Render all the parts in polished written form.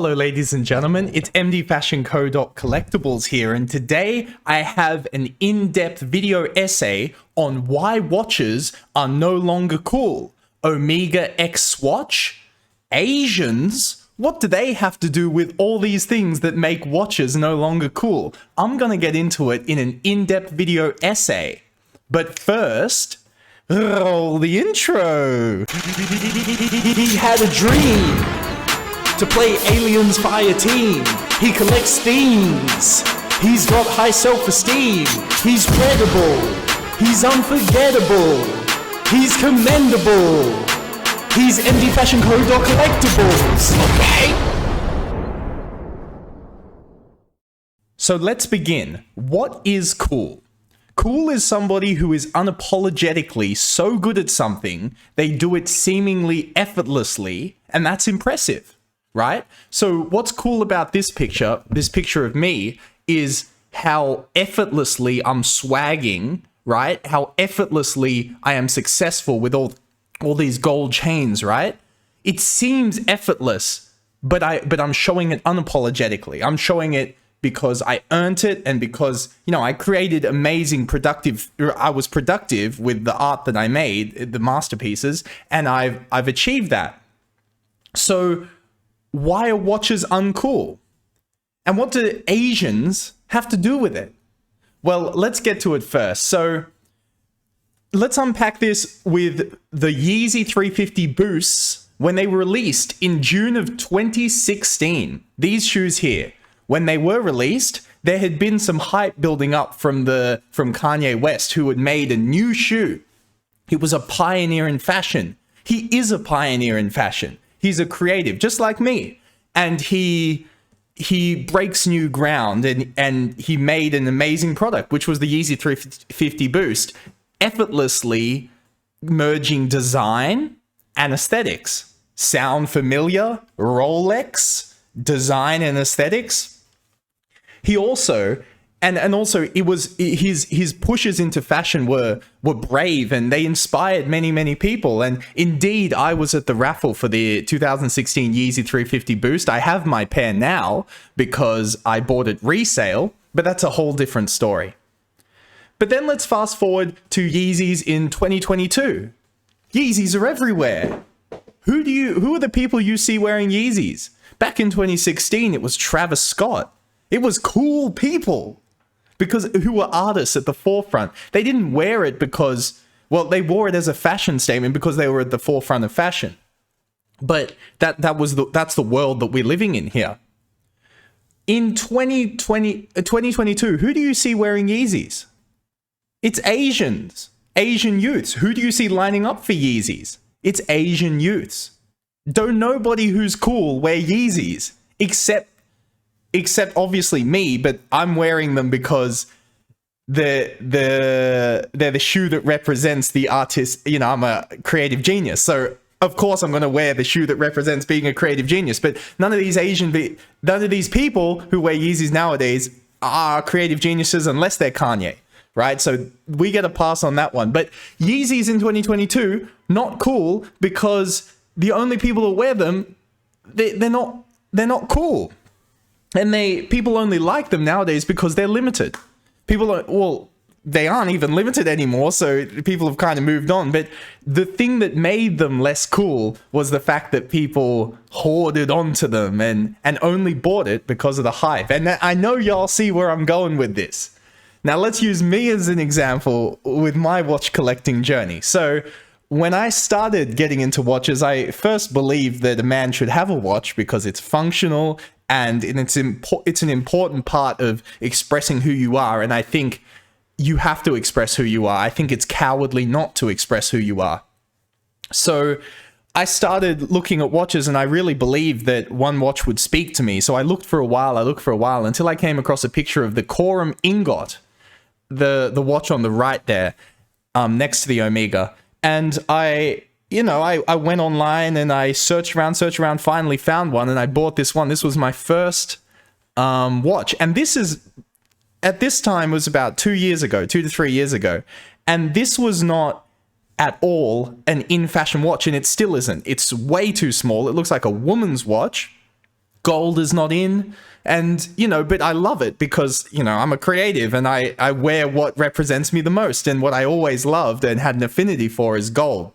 Hello ladies and gentlemen, it's MDfashionco.collectibles here, and today I have an in-depth video essay on why watches are no longer cool. Omega X Swatch? Asians? What do they have to do with all these things that make watches no longer cool? I'm gonna get into it in an in-depth video essay. But first, roll the intro. He had a dream to play Aliens Fire Team. He collects themes. He's got high self-esteem. He's credible. He's unforgettable. He's commendable. He's MDfashionco.collectibles. Okay? So let's begin. What is cool? Cool is somebody who is unapologetically so good at something, they do it seemingly effortlessly, and that's impressive. Right? So what's cool about this picture of me, is how effortlessly I'm swagging, right? How effortlessly I am successful with all these gold chains, right? It seems effortless, but I'm showing it unapologetically. I'm showing it because I earned it, and because, you know, I created I was productive with the art that I made, the masterpieces, and I've achieved that. So why are watches uncool? And what do Asians have to do with it? Well, let's get to it first. So let's unpack this with the Yeezy 350 Boosts when they were released in June of 2016. These shoes here, when they were released, there had been some hype building up from Kanye West, who had made a new shoe. He was a pioneer in fashion. He is a pioneer in fashion. He's a creative, just like me. And he breaks new ground, and he made an amazing product, which was the Yeezy 350 Boost, effortlessly merging design and aesthetics. Sound familiar? Rolex, design and aesthetics. He also, and also it was his pushes into fashion were brave, and they inspired many people. And indeed, I was at the raffle for the 2016 Yeezy 350 Boost. I have my pair now because I bought it resale, but that's a whole different story. But then let's fast forward to Yeezys in 2022. Yeezys are everywhere. Who are the people you see wearing Yeezys? Back in 2016, it was Travis Scott. It was cool people, because who were artists at the forefront. They didn't wear it because, well, they wore it as a fashion statement because they were at the forefront of fashion. But that's the world that we're living in here. In 2022, who do you see wearing Yeezys? It's Asians, Asian youths. Who do you see lining up for Yeezys? It's Asian youths. Don't nobody who's cool wear Yeezys, except obviously me, but I'm wearing them because they're the shoe that represents the artist. You know, I'm a creative genius, so of course I'm going to wear the shoe that represents being a creative genius. But none of these people who wear Yeezys nowadays are creative geniuses unless they're Kanye, right? So we get a pass on that one. But Yeezys in 2022, not cool, because the only people who wear them, they're not cool. And people only like them nowadays because they're limited. They aren't even limited anymore, so people have kind of moved on. But the thing that made them less cool was the fact that people hoarded onto them and only bought it because of the hype. And I know y'all see where I'm going with this. Now let's use me as an example with my watch collecting journey. So when I started getting into watches, I first believed that a man should have a watch because it's functional, and it's an important part of expressing who you are. And I think you have to express who you are. I think it's cowardly not to express who you are. So I started looking at watches, and I really believed that one watch would speak to me. So I looked for a while, until I came across a picture of the Corum Ingot, the watch on the right there, next to the Omega. And I went online and I searched around, finally found one, and I bought this one. This was my first watch. And at this time was about 2 to 3 years ago. And this was not at all an in-fashion watch, and it still isn't. It's way too small. It looks like a woman's watch. Gold is not in. And, you know, but I love it because, you know, I'm a creative and I wear what represents me the most. And what I always loved and had an affinity for is gold.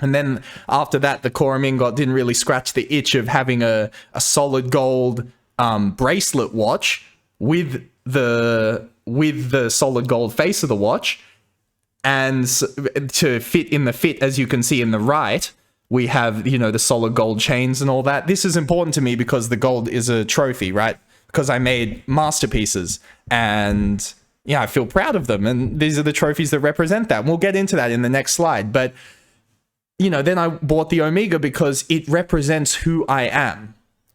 And then after that, the Corum ingot didn't really scratch the itch of having a solid gold bracelet watch with the solid gold face of the watch. And to fit in the fit, as you can see in the right, we have, you know, the solid gold chains and all that. This is important to me because the gold is a trophy, right? Because I made masterpieces and, yeah, I feel proud of them. And these are the trophies that represent that. And we'll get into that in the next slide. But, you know, then I bought the Omega because it represents who I am.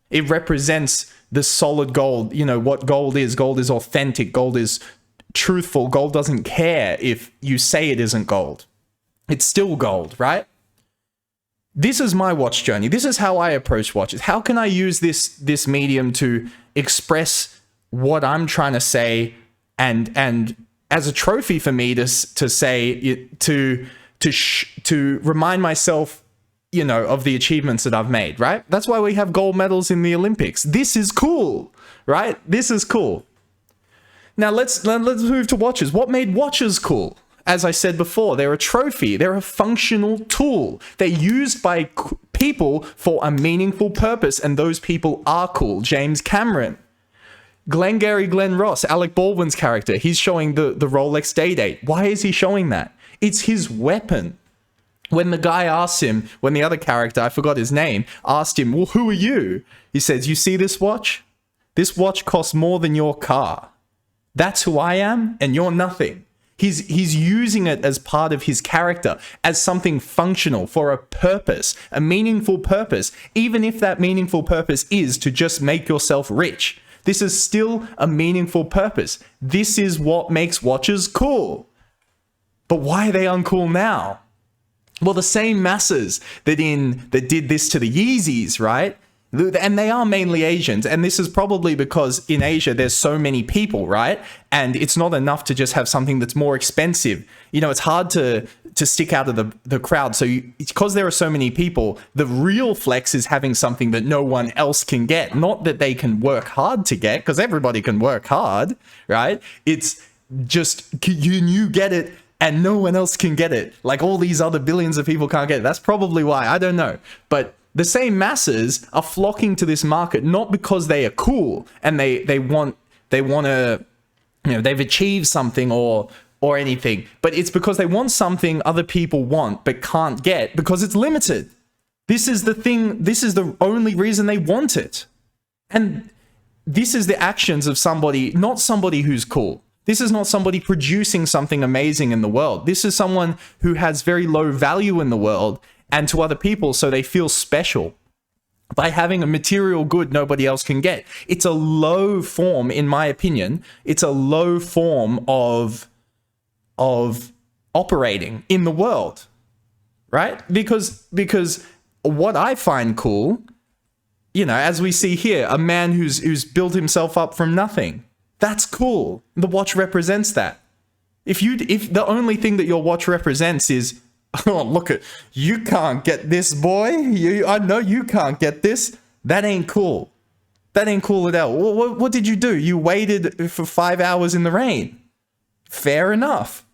It represents the solid gold, you know, what gold is. Gold is authentic. Gold is truthful. Gold doesn't care if you say it isn't gold. It's still gold, right? This is my watch journey. This is how I approach watches. How can I use this medium to express what I'm trying to say, and as a trophy for me to say to remind myself, you know, of the achievements that I've made, right? That's why we have gold medals in the Olympics. This is cool, right? This is cool. Now let's move to watches. What made watches cool? As I said before, they're a trophy. They're a functional tool. They're used by people for a meaningful purpose, and those people are cool. James Cameron, Glengarry Glen Ross, Alec Baldwin's character, he's showing the Rolex Day-Date. Why is he showing that? It's his weapon. When the guy asked him, when the other character, I forgot his name, asked him, well, who are you? He says, you see this watch? This watch costs more than your car. That's who I am, and you're nothing. He's using it as part of his character, as something functional for a purpose, a meaningful purpose, even if that meaningful purpose is to just make yourself rich. This is still a meaningful purpose. This is what makes watches cool. But why are they uncool now? Well, the same masses that did this to the Yeezys, right? And they are mainly Asians. And this is probably because in Asia, there's so many people, right? And it's not enough to just have something that's more expensive. You know, it's hard to stick out of the crowd. So because there are so many people, the real flex is having something that no one else can get. Not that they can work hard to get, because everybody can work hard, right? It's just you get it and no one else can get it. Like all these other billions of people can't get it. That's probably why. I don't know. But the same masses are flocking to this market, not because they are cool and they want to, you know, they've achieved something or anything, but it's because they want something other people want but can't get because it's limited. This is the thing. This is the only reason they want it. And this is the actions of somebody, not somebody who's cool. This is not somebody producing something amazing in the world. This is someone who has very low value in the world and to other people, so they feel special by having a material good nobody else can get. It's a low form, in my opinion, it's a low form of operating in the world, right? Because what I find cool, you know, as we see here, a man who's built himself up from nothing, that's cool. The watch represents that. If the only thing that your watch represents is, oh, look at, you can't get this, boy. I know you can't get this. That ain't cool. That ain't cool at all. What did you do? You waited for 5 hours in the rain. Fair enough.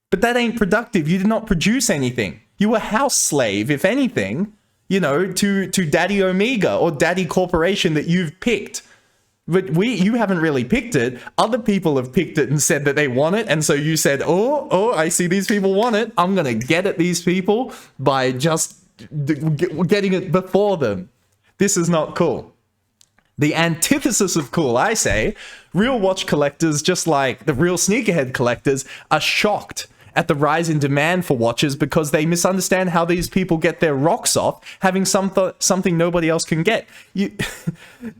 But that ain't productive. You did not produce anything. You were house slave, if anything, you know, to Daddy Omega or Daddy Corporation that you've picked. But you haven't really picked it. Other people have picked it and said that they want it. And so you said, oh, I see these people want it. I'm going to get at these people by just getting it before them. This is not cool. The antithesis of cool, I say, real watch collectors, just like the real sneakerhead collectors, are shocked at the rise in demand for watches because they misunderstand how these people get their rocks off having something nobody else can get.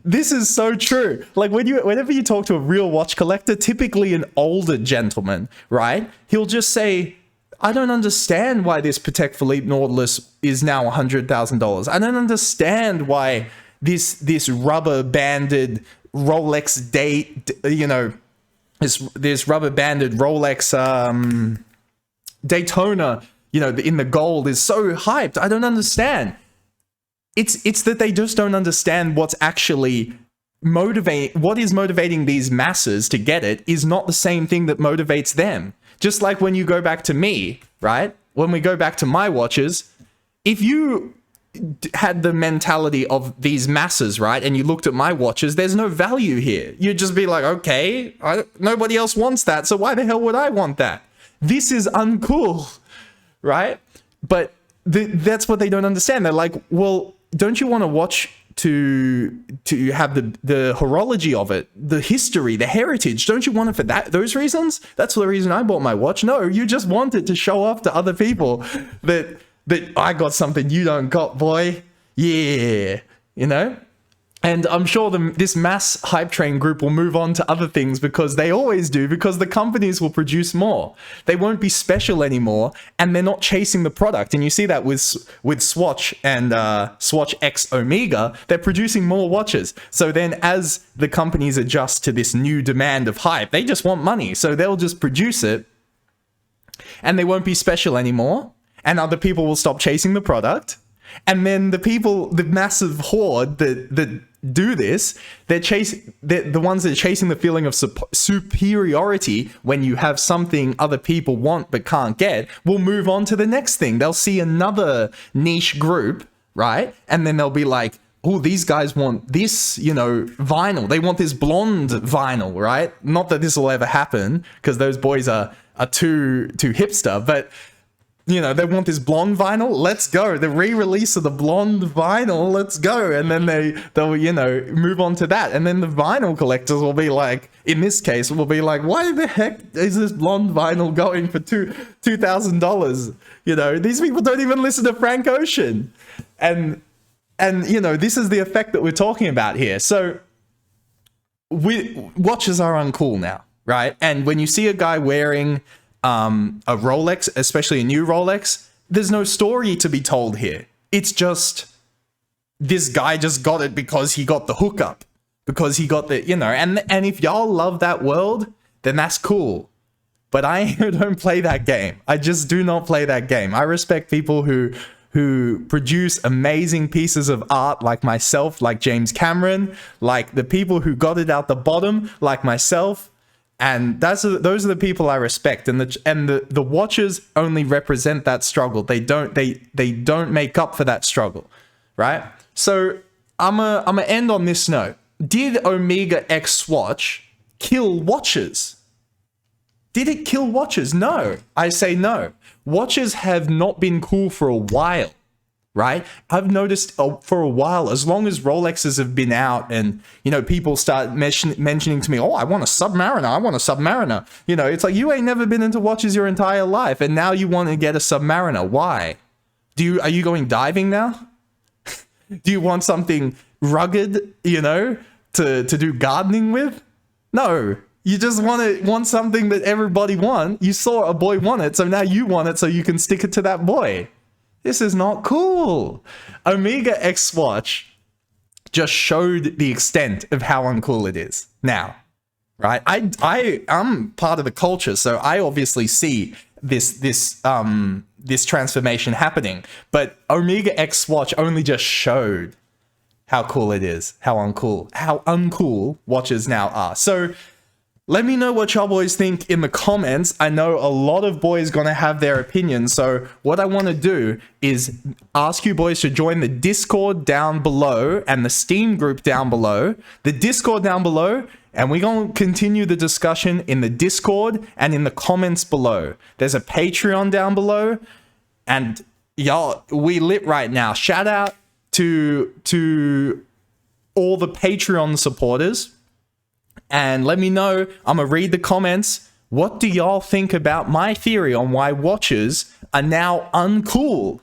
This is so true. Like whenever you talk to a real watch collector, typically an older gentleman, right? He'll just say, I don't understand why this Patek Philippe Nautilus is now $100,000. I don't understand why this rubber banded Rolex date, you know, this rubber banded Rolex Daytona, you know, in the gold is so hyped. I don't understand. It's that they just don't understand what's actually what is motivating these masses to get it is not the same thing that motivates them. Just like when you go back to me, right? When we go back to my watches, if you had the mentality of these masses, right, and you looked at my watches, there's no value here. You'd just be like, okay, nobody else wants that, so why the hell would I want that? This is uncool, right? But that's what they don't understand. They're like, well, don't you want to watch to have the horology of it, the history, the heritage? Don't you want it for those reasons? That's the reason I bought my watch. No, you just want it to show off to other people that I got something you don't got, boy. Yeah, you know? And I'm sure this mass hype train group will move on to other things because they always do, because the companies will produce more. They won't be special anymore, and they're not chasing the product. And you see that with Swatch and Swatch X Omega, they're producing more watches. So then as the companies adjust to this new demand of hype, they just want money. So they'll just produce it, and they won't be special anymore. And other people will stop chasing the product. And then the massive horde that do this, they're the ones that are chasing the feeling of superiority when you have something other people want but can't get, will move on to the next thing. They'll see another niche group, right? And then they'll be like, oh, these guys want this, you know, vinyl. They want this blonde vinyl, right? Not that this will ever happen, because those boys are too hipster, but you know, they want this blonde vinyl. Let's go. The re-release of the blonde vinyl. Let's go. And then they'll, you know, move on to that. And then the vinyl collectors will be like, in this case, will be like, why the heck is this blonde vinyl going for $2,000? You know, these people don't even listen to Frank Ocean. And you know, this is the effect that we're talking about here. So watches are uncool now, right? And when you see a guy wearing a Rolex, especially a new Rolex, there's no story to be told here. It's just, this guy just got it because he got the hookup, because he got the, you know, and if y'all love that world, then that's cool. But I don't play that game. I just do not play that game. I respect people who produce amazing pieces of art like myself, like James Cameron, like the people who got it out the bottom, like myself. And those are the people I respect, and the watches only represent that struggle. They don't make up for that struggle, right? So I'm gonna end on this note. Did Omega X Swatch kill watches? Did it kill watches? No, I say no. Watches have not been cool for a while, right? I've noticed for a while, as long as Rolexes have been out and, you know, people start mentioning to me, oh, I want a Submariner, I want a Submariner. You know, it's like, you ain't never been into watches your entire life, and now you want to get a Submariner. Why? Are you going diving now? Do you want something rugged, you know, to do gardening with? No. You just want something that everybody wants. You saw a boy want it, so now you want it so you can stick it to that boy. This is not cool. Omega X Swatch just showed the extent of how uncool it is now, right? I'm part of the culture, so I obviously see this transformation happening. But Omega X Swatch only just showed how cool it is, how uncool watches now are. So let me know what y'all boys think in the comments. I know a lot of boys gonna have their opinions, so what I want to do is ask you boys to join the Discord down below and the Steam group down below. The Discord down below, and we're gonna continue the discussion in the Discord and in the comments below. There's a Patreon down below, and y'all, we lit right now. Shout out to all the Patreon supporters. And let me know, I'm gonna read the comments. What do y'all think about my theory on why watches are now uncool?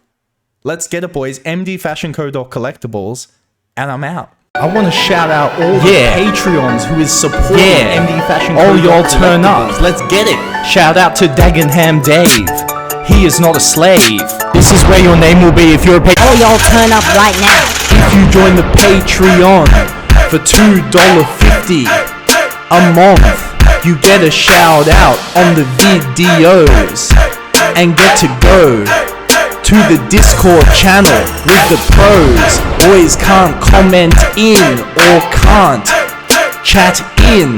Let's get it, boys. MDfashionco.collectibles, and I'm out. I want to shout out all the Patreons who is supporting MDfashionco. All y'all turn up. Let's get it. Shout out to Dagenham Dave. He is not a slave. This is where your name will be if you're a patron. All y'all turn up right now. If you join the Patreon for $2.50 a month, you get a shout out on the videos and get to go to the Discord channel with the pros. Boys can't comment in or can't chat in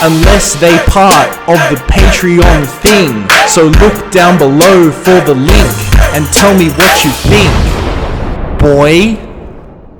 unless they part of the Patreon thing. So look down below for the link and tell me what you think, boy.